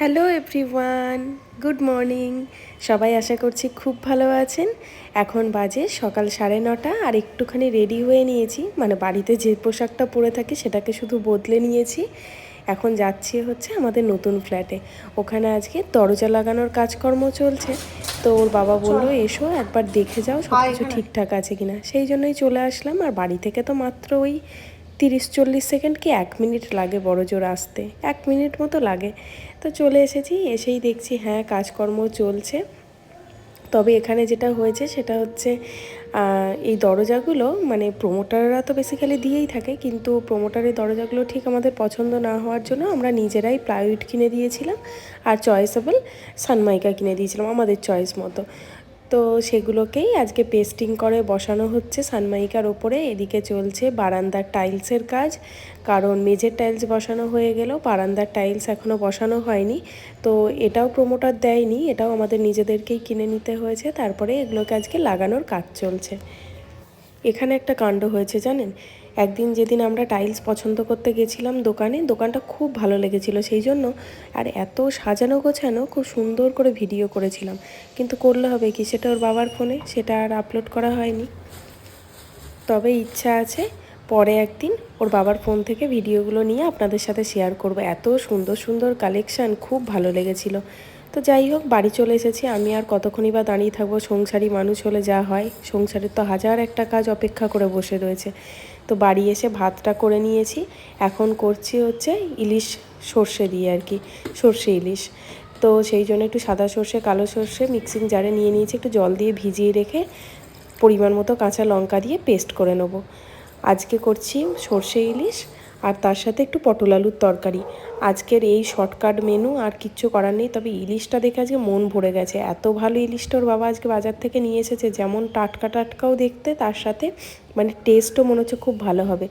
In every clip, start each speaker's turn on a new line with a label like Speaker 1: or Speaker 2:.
Speaker 1: Hello everyone, good morning. সবাই আশা করছি খুব ভালো আছেন। এখন বাজে সকাল 9:30 আর একটুখানি রেডি হয়ে নিয়েছি, মানে বাড়িতে যে পোশাকটা পরে থাকি সেটাকে শুধু বদলে নিয়েছি। এখন যাচ্ছি হচ্ছে আমাদের নতুন ফ্ল্যাটে। ওখানে আজকে দরজা লাগানোর কাজকর্ম চলছে, তো ওর বাবা বললো এসো একবার দেখে যাও সব কিছু ঠিকঠাক আছে কিনা। সেই জন্যই চলে আসলাম। আর বাড়ি থেকে তো মাত্র ওই 30-40 সেকেন্ড কি 1 মিনিট লাগে বড় জোর আসতে, 1 মিনিট মতো লাগে। তো চলে এসেছি, এসেই দেখছি হ্যাঁ কাজকর্ম চলছে। তবে এখানে যেটা হয়েছে সেটা হচ্ছে এই দরজাগুলো মানে প্রোমোটাররা তো বেসিক্যালি দিয়েই থাকে, কিন্তু প্রোমোটারের দরজাগুলো ঠিক আমাদের পছন্দ না হওয়ার জন্য আমরা নিজেরাই প্লাইউড কিনে দিয়েছিলাম আর চয়েসেবল সানমাইকা কিনে দিয়েছিলাম আমাদের চয়েস মতো। তো সেগুলোকেই আজকে পেস্টিং করে বসানো হচ্ছে সানমাইকার ওপরে। এদিকে চলছে বারান্দার টাইলসের কাজ, কারণ মেঝের টাইলস বসানো হয়ে গেলেও বারান্দার টাইলস এখনও বসানো হয়নি। তো এটাও প্রোমোটার দেয়নি, এটাও আমাদের নিজেদেরকেই কিনে নিতে হয়েছে। তারপরে এগুলোকে আজকে লাগানোর কাজ চলছে। এখানে একটা কাণ্ড হয়েছে জানেন, একদিন যেদিন আমরা টাইলস পছন্দ করতে গেছিলাম দোকানে, দোকানটা খুব ভালো লেগেছিল সেই জন্য, আর এত সাজানো গোছানো, খুব সুন্দর করে ভিডিও করেছিলাম। কিন্তু করলে হবে কি, সেটা ওর বাবার ফোনে, সেটা আর আপলোড করা হয়নি। তবে ইচ্ছা আছে পরে একদিন ওর বাবার ফোন থেকে ভিডিওগুলো নিয়ে আপনাদের সাথে শেয়ার করব। এত সুন্দর সুন্দর কালেকশান, খুব ভালো লেগেছিল। তো যাই হোক, বাড়ি চলে এসেছি। আমি আর কতক্ষণই বা দাঁড়িয়ে থাকবো, সংসারী মানুষ হলে যা হয়, সংসারের তো হাজার একটা কাজ অপেক্ষা করে বসে রয়েছে। তো বাড়ি এসে ভাতটা করে নিয়েছি, এখন করছি হচ্ছে ইলিশ সর্ষে দিয়ে আর কি, সর্ষে ইলিশ। তো সেই জন্য একটু সাদা সর্ষে কালো সর্ষে মিক্সিং জারে নিয়ে নিয়েছি, একটু জল দিয়ে ভিজিয়ে রেখে পরিমাণ মতো কাঁচা লঙ্কা দিয়ে পেস্ট করে নেব। আজকে করছি সর্ষে ইলিশ আর তার সাথে একটু পটল আলুর তরকারি। আজকের এই শর্টকাট মেনু, আর কিচ্ছু করার নেই। তবে ইলিশটা দেখে আজকে মন ভরে গেছে, এত ভালো ইলিশটা ওর বাবা আজকে বাজার থেকে নিয়ে এসেছে, যেমন টাটকা টাটকাও দেখতে, তার সাথে মানে টেস্টও মনে হচ্ছে খুব ভালো হবে।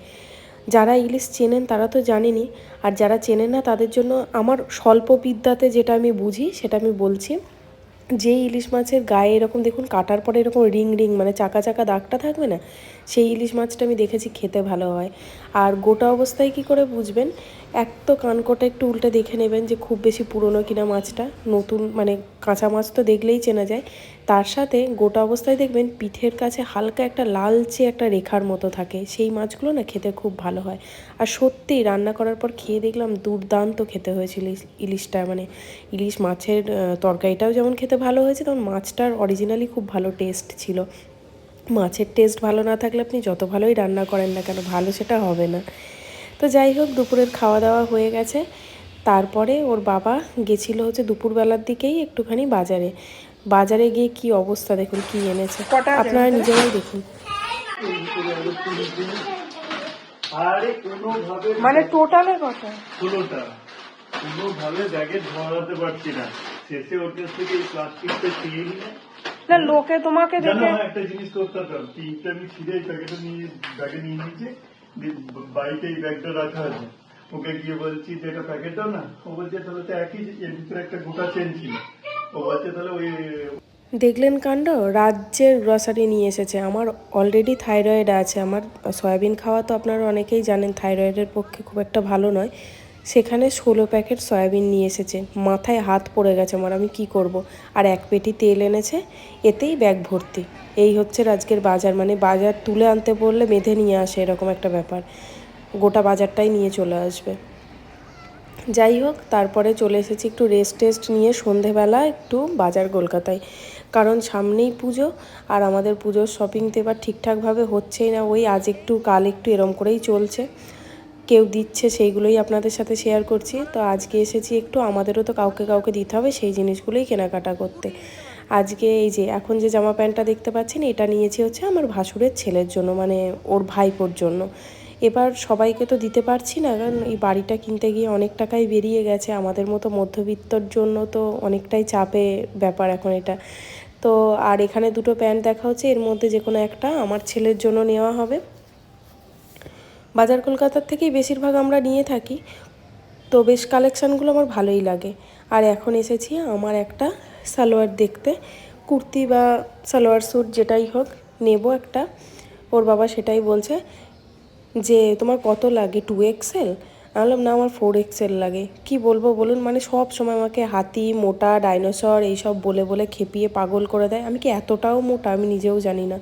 Speaker 1: যারা ইলিশ চেনেন তারা তো জানেনই, আর যারা চেনেন না তাদের জন্য আমার স্বল্প বিদ্যাতে যেটা আমি বুঝি সেটা আমি বলছি। যেই ইলিশ মাছের গায়ে এরকম দেখুন কাটার পরে এরকম রিং রিং মানে চাকা চাকা দাগটা থাকবে না, সেই ইলিশ মাছটা আমি দেখেছি খেতে ভালো হয়। আর গোটা অবস্থায় কি করে বুঝবেন, এক তো কানকোটা একটু উল্টে দেখে নেবেন যে খুব বেশি পুরনো কিনা মাছটা, নতুন মানে কাঁচা মাছ তো দেখলেই চেনা যায়। তার সাথে গোটা অবস্থায় দেখবেন পিঠের কাছে হালকা একটা লালচে একটা রেখার মতো থাকে, সেই মাছগুলো না খেতে খুব ভালো হয়। আর সত্যিই রান্না করার পর খেয়ে দেখলাম দুর্দান্ত খেতে হয়েছিল ইলিশটা, মানে ইলিশ মাছের তরকারিটাও যেমন খেতে ভালো হয়েছে, তেমন মাছটার অরিজিনালি খুব ভালো টেস্ট ছিল। মাছের টেস্ট ভালো না থাকলে আপনি যত ভালোই রান্না করেন না কেন, ভালো সেটা হবে না। তো যাই হোক, দুপুরের খাওয়া দাওয়া হয়ে গেছে। তারপরে ওর বাবা গেছিলো হচ্ছে দুপুরবেলার দিকেই একটুখানি বাজারে। বাজারে গিয়ে কি অবস্থা দেখুন, কি এনেছে আপনারা নিজেরাই দেখুন। মানে টোটালে কত,
Speaker 2: কোনোভাবে ব্যাগে ধরাতে পারছি না। শেষে ওর কাছ থেকে এই প্লাস্টিকটা ছিঁড়ে নিয়ে
Speaker 1: না লোকে তোমাকে দেখে
Speaker 2: একটা জিনিস করতে পারতাম, তিনটা আমি ছিঁড়ে এই প্যাকেটটা নিয়ে ব্যাগে নিয়ে নিয়েছি, বাড়িতে এই ব্যাগটা রাখা আছে। ওকে গিয়ে বলছি যে এটা প্যাকেট দাও না, ও বলছে তাহলে তো একই, এর ভিতরে একটা গোটা চেন ছিল। ও বলছে তাহলে ওই
Speaker 1: দেখলেন কাণ্ড, রাজ্যের গ্রসারি নিয়ে এসেছে। আমার অলরেডি থাইরয়েড আছে, আমার সয়াবিন খাওয়া তো আপনারা অনেকেই জানেন থাইরয়েডের পক্ষে খুব একটা ভালো নয়। সেখানে 16 প্যাকেট সয়াবিন নিয়ে এসেছে, মাথায় হাত পড়ে গেছে আমার, আমি কি করব। আর 1 পেটি তেল এনেছে, এতেই ব্যাগ ভর্তি। এই হচ্ছে আজকের বাজার, মানে বাজার তুলে আনতে বললে বেঁধে নিয়ে আসে, এরকম একটা ব্যাপার। গোটা বাজারটাই নিয়ে চলে আসবে। যাই হোক, তারপরে চলে এসেছি একটু রেস্ট টেস্ট নিয়ে সন্ধেবেলা একটু বাজার কলকাতায়, কারণ সামনেই পুজো। আর আমাদের পুজোর শপিং তো এবার ঠিকঠাকভাবে হচ্ছেই না, ওই আজ একটু কাল একটু এরম করেই চলছে। কেউ দিচ্ছে সেইগুলোই আপনাদের সাথে শেয়ার করছি। তো আজকে এসেছি একটু, আমাদেরও তো কাউকে কাউকে দিতে হবে, সেই জিনিসগুলোই কেনাকাটা করতে। আজকে এই যে এখন যে জামা প্যান্টটা দেখতে পাচ্ছেন, এটা নিয়েছি হচ্ছে আমার ভাসুরের ছেলের জন্য, মানে ওর ভাইপোর জন্য। এবার সবাইকে তো দিতে পারছি না, কারণ এই বাড়িটা কিনতে গিয়ে অনেক টাকাই বেরিয়ে গেছে। আমাদের মতো মধ্যবিত্তর জন্য তো অনেকটাই চাপে ব্যাপার এখন এটা। তো আর এখানে দুটো প্যান্ট দেখা হচ্ছে, এর মধ্যে যে কোনো একটা আমার ছেলের জন্য নেওয়া হবে। বাজার কলকাতার থেকেই বেশিরভাগ আমরা নিয়ে থাকি, তো বেশ কালেকশানগুলো আমার ভালোই লাগে। আর এখন এসেছি আমার একটা সালোয়ার দেখতে, কুর্তি বা সালোয়ার স্যুট যেটাই হোক নেব একটা। ওর বাবা সেটাই বলছে যে তোমার কত লাগে, 2XL? আমি বললাম না, আমার 4XL লাগে। কি বলবো বলুন, মানে সব সময় আমাকে হাতি, মোটা, ডাইনোসর এইসব বলে বলে খেপিয়ে পাগল করে দেয়। আমি কি এতটাও মোটা আমি নিজেও জানি না।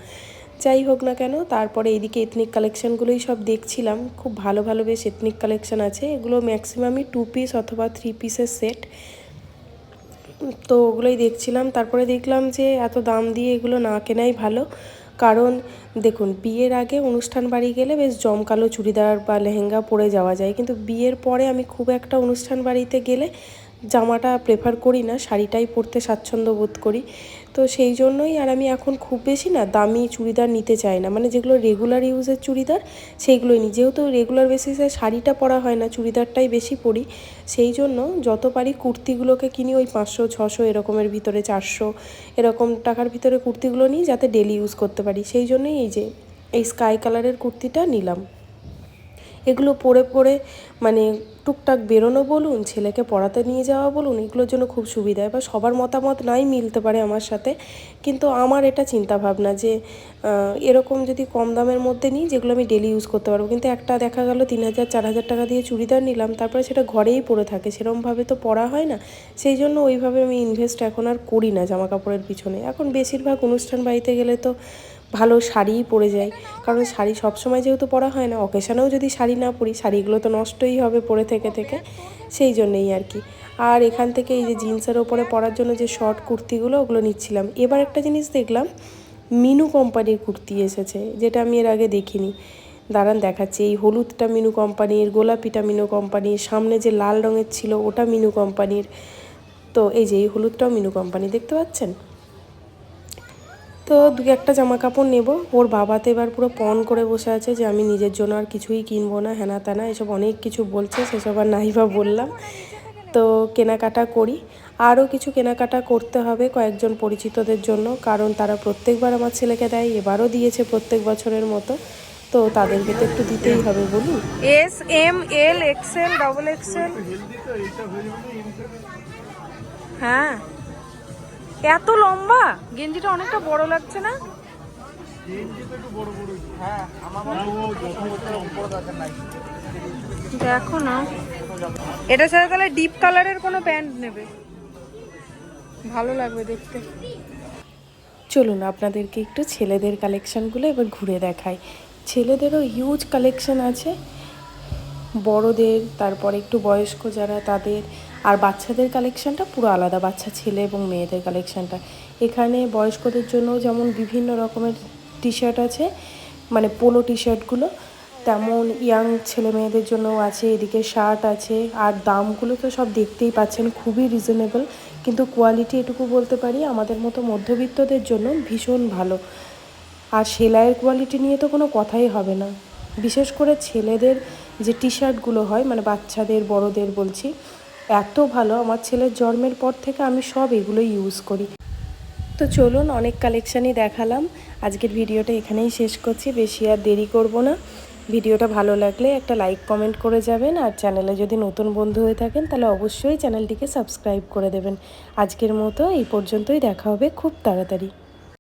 Speaker 1: যাই হোক না কেন, তারপরে এইদিকে এথনিক কালেকশানগুলোই সব দেখছিলাম। খুব ভালো ভালো বেশ এথনিক কালেকশান আছে। এগুলো ম্যাক্সিমামই 2 পিস অথবা 3 পিসের সেট। তো ওগুলোই দেখছিলাম। তারপরে দেখলাম যে এত দাম দিয়ে এগুলো না কেনাই ভালো। কারণ দেখুন, বিয়ের আগে অনুষ্ঠান বাড়ি গেলে বেশ জমকালো চুড়িদার বা লেহেঙ্গা পরে যাওয়া যায়, কিন্তু বিয়ের পরে আমি খুব একটা অনুষ্ঠান বাড়িতে গেলে জামাটা প্রেফার করি না, শাড়িটাই পরতে স্বাচ্ছন্দ্য বোধ করি। তো সেই জন্যই আর আমি এখন খুব বেশি না দামি চুড়িদার নিতে চাই না, মানে যেগুলো রেগুলার ইউজের চুড়িদার সেইগুলোই নিই। যেহেতু রেগুলার বেসিসে শাড়িটা পরা হয় না, চুড়িদারটাই বেশি পরি, সেই জন্য যত পারি কুর্তিগুলোকে কিনি ওই 500-600 এরকমের ভিতরে, 400 এরকম টাকার ভিতরে কুর্তিগুলো নিই, যাতে ডেলি ইউজ করতে পারি। সেই জন্যই এই যে এই স্কাই কালারের কুর্তিটা নিলাম। এগুলো পরে পরে মানে টুকটাক বেরোনো বলুন, ছেলেকে পড়াতে নিয়ে যাওয়া বলুন, এগুলোর জন্য খুব সুবিধা। এবার সবার মতামত নাই মিলতে পারে আমার সাথে, কিন্তু আমার এটা চিন্তা ভাবনা যে এরকম যদি কম দামের মধ্যে নিই যেগুলো আমি ডেলি ইউজ করতে পারবো। কিন্তু একটা দেখা গেল 3000-4000 টাকা দিয়ে চুড়িদার নিলাম, তারপরে সেটা ঘরেই পরে থাকে, সেরকমভাবে তো পরা হয় না। সেই জন্য ওইভাবে আমি ইনভেস্ট এখন আর করি না জামা কাপড়ের পিছনে। এখন বেশিরভাগ অনুষ্ঠান বাড়িতে গেলে তো ভালো শাড়িই পরে যাই, কারণ শাড়ি সবসময় যেহেতু পরা হয় না, অকেশনেও যদি শাড়ি না পরি শাড়িগুলো তো নষ্টই হবে পরে থেকে থেকে, সেই জন্যেই আর কি। আর এখান থেকে এই যে জিন্সের ওপরে পরার জন্য যে শর্ট কুর্তিগুলো ওগুলো নিচ্ছিলাম। এবার একটা জিনিস দেখলাম, মিনু কোম্পানির কুর্তি এসেছে, যেটা আমি এর আগে দেখিনি। দাঁড়ান দেখাচ্ছি। এই হলুদটা মিনু কোম্পানির, গোলাপিটা মিনু কোম্পানির, সামনে যে লাল রঙের ছিল ওটা মিনু কোম্পানির। তো এই যে এই হলুদটাও মিনু কোম্পানি, দেখতে পাচ্ছেন। তো দু একটা জামা কাপড় নেব। ওর বাবা তো এবার পুরো পণ করে বসে আছে যে আমি নিজের জন্য আর কিছুই কিনবো না, হ্যানা ত্যানা এসব অনেক কিছু বলছে, সেসব আর নাই বা বললাম। তো কেনাকাটা করি, আরও কিছু কেনাকাটা করতে হবে কয়েকজন পরিচিতদের জন্য, কারণ তারা প্রত্যেকবার আমার ছেলেকে দেয়, এবারও দিয়েছে প্রত্যেক বছরের মতো। তো তাদেরকে তো একটু দিতেই হবে বলুন।
Speaker 3: এস, এম, এল, এক্সেল, ডবল এক্সেল। হ্যাঁ, এত লম্বা গেঞ্জিটা অনেকটা বড় লাগছে না? দেখো না, এটার সাথে তাহলে ডিপ কালারের কোনো প্যান্ট নেবে, ভালো লাগবে দেখতে।
Speaker 1: চলুন আপনাদেরকে একটু ছেলেদের কালেকশানগুলো এবার ঘুরে দেখাই। ছেলেদেরও হিউজ কালেকশান আছে, বড়দের, তারপরে একটু বয়স্ক যারা তাদের, আর বাচ্চাদের কালেকশানটা পুরো আলাদা, বাচ্চা ছেলে এবং মেয়েদের কালেকশানটা। এখানে বয়স্কদের জন্য যেমন বিভিন্ন রকমের টি শার্ট আছে, মানে পোলো টি শার্টগুলো, তেমন ইয়াং ছেলে মেয়েদের জন্যও আছে। এদিকে শার্ট আছে, আর দামগুলো তো সব দেখতেই পাচ্ছেন, খুবই রিজনেবল। কিন্তু কোয়ালিটি এটুকু বলতে পারি আমাদের মতো মধ্যবিত্তদের জন্য ভীষণ ভালো। আর সেলাইয়ের কোয়ালিটি নিয়ে তো কোনো কথাই হবে না। বিশেষ করে ছেলেদের যে টি শার্টগুলো হয়, মানে বাচ্চাদের বড়দের বলছি, এত ভালো। আমার ছেলের জন্মের পর থেকে আমি সব এগুলো ইউজ করি। তো চলুন, অনেক কালেকশানই দেখালাম, আজকের ভিডিওটা এখানেই শেষ করছি, বেশি আর দেরি করব না। ভিডিওটা ভালো লাগলে একটা লাইক কমেন্ট করে যাবেন, আর চ্যানেলে যদি নতুন বন্ধু হয়ে থাকেন তাহলে অবশ্যই চ্যানেলটিকে সাবস্ক্রাইব করে দেবেন। আজকের মতো এই পর্যন্তই, দেখা হবে খুব তাড়াতাড়ি।